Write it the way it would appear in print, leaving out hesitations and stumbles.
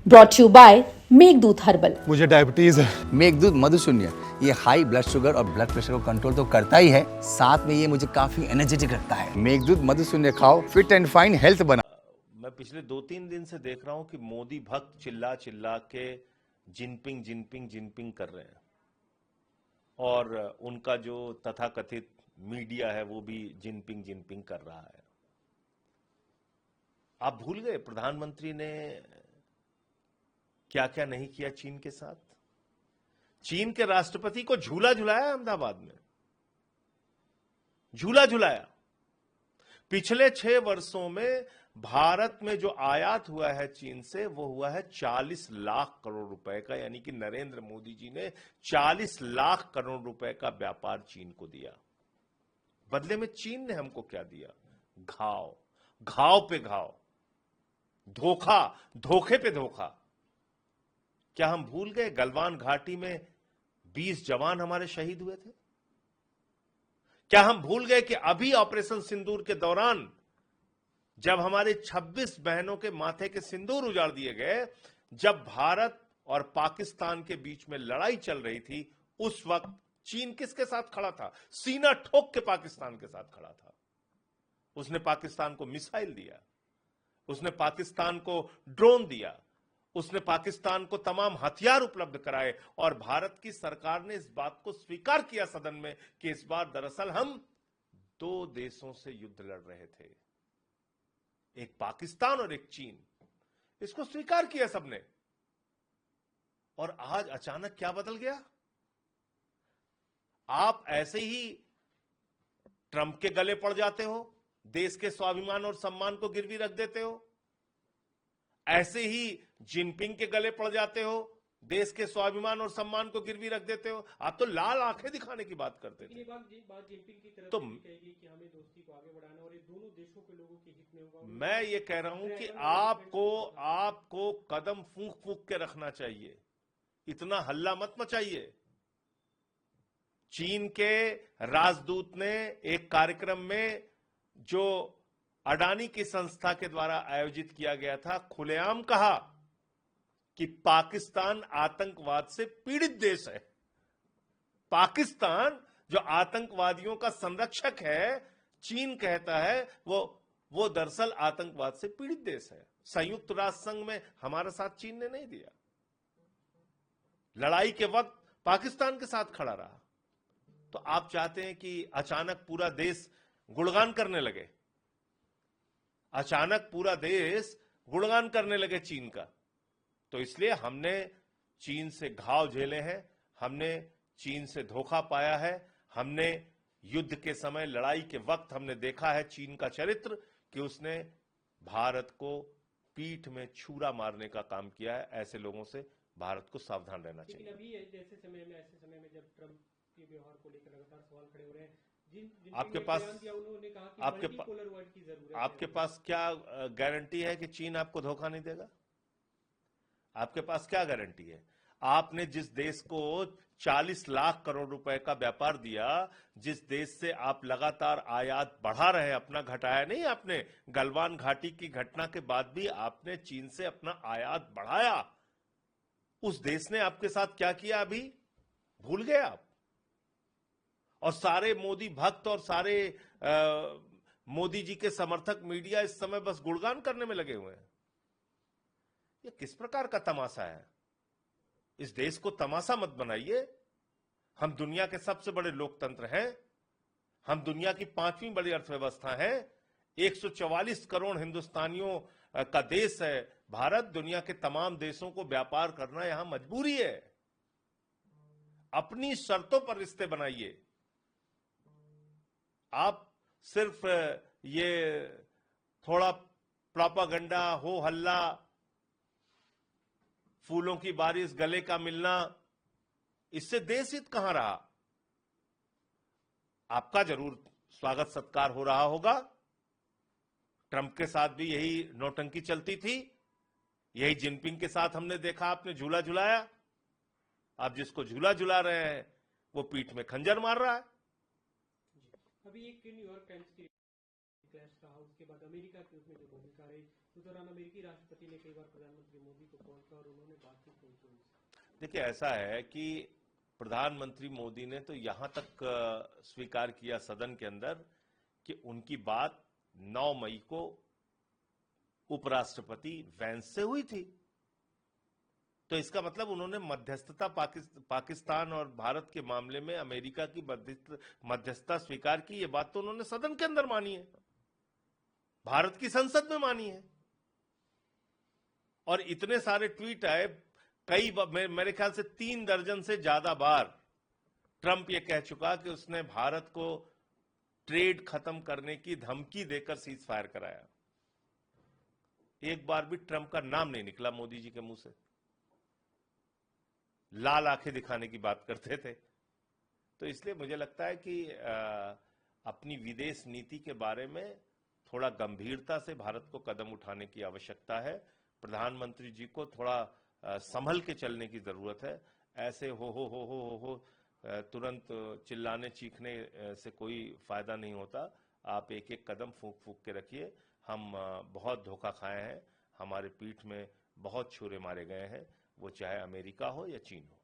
Brought you by Meghdoot herbal. मुझे diabetes है। मेघदूत मधुशून्य ये हाई ब्लड शुगर और ब्लड प्रेशर को कंट्रोल तो करता ही है, साथ में ये मुझे काफी एनर्जेटिक रखता है। मेघदूत मधुशून्य खाओ, फिट एंड फाइन हेल्थ बना। मैं पिछले 2-3 दिन से देख रहा हूं कि मोदी भक्त चिल्ला चिल्ला के जिनपिंग जिनपिंग जिनपिंग कर रहे हैं और उनका जो तथाकथित मीडिया है वो भी जिनपिंग जिनपिंग कर रहा है। आप भूल गए प्रधानमंत्री ने क्या क्या नहीं किया चीन के साथ। चीन के राष्ट्रपति को झूला झुलाया अहमदाबाद में, झूला झुलाया। पिछले 6 वर्षों में भारत में जो आयात हुआ है चीन से वो हुआ है 40 लाख करोड़ रुपए का, यानी कि नरेंद्र मोदी जी ने 40 लाख करोड़ रुपए का व्यापार चीन को दिया। बदले में चीन ने हमको क्या दिया? घाव, घाव पे घाव, धोखा, धोखे पे धोखा। क्या हम भूल गए गलवान घाटी में 20 जवान हमारे शहीद हुए थे? क्या हम भूल गए कि अभी ऑपरेशन सिंदूर के दौरान जब हमारे 26 बहनों के माथे के सिंदूर उजाड़ दिए गए, जब भारत और पाकिस्तान के बीच में लड़ाई चल रही थी, उस वक्त चीन किसके साथ खड़ा था? सीना ठोक के पाकिस्तान के साथ खड़ा था। उसने पाकिस्तान को मिसाइल दिया, उसने पाकिस्तान को ड्रोन दिया, उसने पाकिस्तान को तमाम हथियार उपलब्ध कराए और भारत की सरकार ने इस बात को स्वीकार किया सदन में कि इस बार दरअसल हम 2 देशों से युद्ध लड़ रहे थे, एक पाकिस्तान और एक चीन। इसको स्वीकार किया सबने। और आज अचानक क्या बदल गया? आप ऐसे ही ट्रंप के गले पड़ जाते हो, देश के स्वाभिमान और सम्मान को गिरवी रख देते हो, ऐसे ही जिनपिंग के गले पड़ जाते हो, देश के स्वाभिमान और सम्मान को गिरवी रख देते हो। आप तो लाल आंखें दिखाने की बात करते थे। बात जिनपिंग की तरफ तो कहेगी कि हमें दोस्ती को आगे बढ़ाना और ये दोनों देशों के लोगों के हित में होगा। मैं ये कह रहा हूं कि आपको कदम फूंक फूंक के रखना चाहिए, इतना हल्ला मत मचाइए। चीन के राजदूत ने एक कार्यक्रम में जो अडानी की संस्था के द्वारा आयोजित किया गया था, खुलेआम कहा कि पाकिस्तान आतंकवाद से पीड़ित देश है। पाकिस्तान जो आतंकवादियों का संरक्षक है, चीन कहता है वो दरअसल आतंकवाद से पीड़ित देश है। संयुक्त राष्ट्र संघ में हमारा साथ चीन ने नहीं दिया, लड़ाई के वक्त पाकिस्तान के साथ खड़ा रहा। तो आप चाहते हैं कि अचानक पूरा देश गुणगान करने लगे, अचानक पूरा देश गुणगान करने लगे चीन का। तो इसलिए हमने चीन से घाव झेले हैं, हमने चीन से धोखा पाया है, हमने युद्ध के समय, लड़ाई के वक्त हमने देखा है चीन का चरित्र कि उसने भारत को पीठ में छुरा मारने का काम किया है। ऐसे लोगों से भारत को सावधान रहना चाहिए। लेकिन अभी ऐसे समय में जब ट्रंप के व्यवहार को लेकर लगातार सवाल खड़े हो रहे हैं, आपके पास उन्होंने कहा कि मल्टीपोलर वर्ल्ड की जरूरत है। आपके पास क्या गारंटी है कि चीन आपको धोखा नहीं देगा? आपके पास क्या गारंटी है? आपने जिस देश को 40 लाख करोड़ रुपए का व्यापार दिया, जिस देश से आप लगातार आयात बढ़ा रहे हैं, अपना घटाया नहीं आपने। गलवान घाटी की घटना के बाद भी आपने चीन से अपना आयात बढ़ाया। उस देश ने आपके साथ क्या किया अभी भूल गए आप? और सारे मोदी भक्त और सारे मोदी जी के समर्थक मीडिया इस समय बस गुणगान करने में लगे हुए हैं। ये किस प्रकार का तमाशा है? इस देश को तमाशा मत बनाइए। हम दुनिया के सबसे बड़े लोकतंत्र हैं, हम दुनिया की 5वीं बड़ी अर्थव्यवस्था है, 144 करोड़ हिंदुस्तानियों का देश है भारत। दुनिया के तमाम देशों को व्यापार करना यहां मजबूरी है। अपनी शर्तों पर रिश्ते बनाइए। आप सिर्फ ये थोड़ा प्रोपागंडा, हो हल्ला, फूलों की बारिश, गले का मिलना, इससे देश हित कहां रहा? आपका जरूर स्वागत सत्कार हो रहा होगा। ट्रंप के साथ भी यही नौटंकी चलती थी, यही जिनपिंग के साथ हमने देखा आपने झूला झुलाया। आप जिसको झूला झुला रहे हैं वो पीठ में खंजर मार रहा है। अभी एक न्यूयॉर्क टाइम्स की क्लैश रहा, उसके बाद अमेरिका की उसमें जो भूमिका रही, उस दौरान अमेरिकी राष्ट्रपति ने कई बार प्रधानमंत्री मोदी को कॉल किया और उन्होंने बातचीत नहीं की उनसे। देखिए, ऐसा है कि प्रधानमंत्री मोदी ने तो यहां तक स्वीकार किया सदन के अंदर कि उनकी बात 9 मई को उपराष्ट्रपति वैंस से हुई थी। तो इसका मतलब उन्होंने मध्यस्थता पाकिस्तान और भारत के मामले में अमेरिका की मध्यस्थता स्वीकार की। ये बात तो उन्होंने सदन के अंदर मानी है, भारत की संसद में मानी है। और इतने सारे ट्वीट आए, मेरे ख्याल से 3 दर्जन से ज्यादा बार ट्रंप ये कह चुका कि उसने भारत को ट्रेड खत्म करने की धमकी देकर सीज फायर कराया। एक बार भी ट्रंप का नाम नहीं निकला मोदी जी के मुंह से। लाल आंखें दिखाने की बात करते थे। तो इसलिए मुझे लगता है कि अपनी विदेश नीति के बारे में थोड़ा गंभीरता से भारत को कदम उठाने की आवश्यकता है। प्रधानमंत्री जी को थोड़ा संभल के चलने की जरूरत है। ऐसे हो तुरंत चिल्लाने चीखने से कोई फायदा नहीं होता। आप एक एक कदम फूंक फूंक के रखिए। हम बहुत धोखा खाए हैं, हमारे पीठ में बहुत छुरे मारे गए हैं, वो चाहे अमेरिका हो या चीन हो।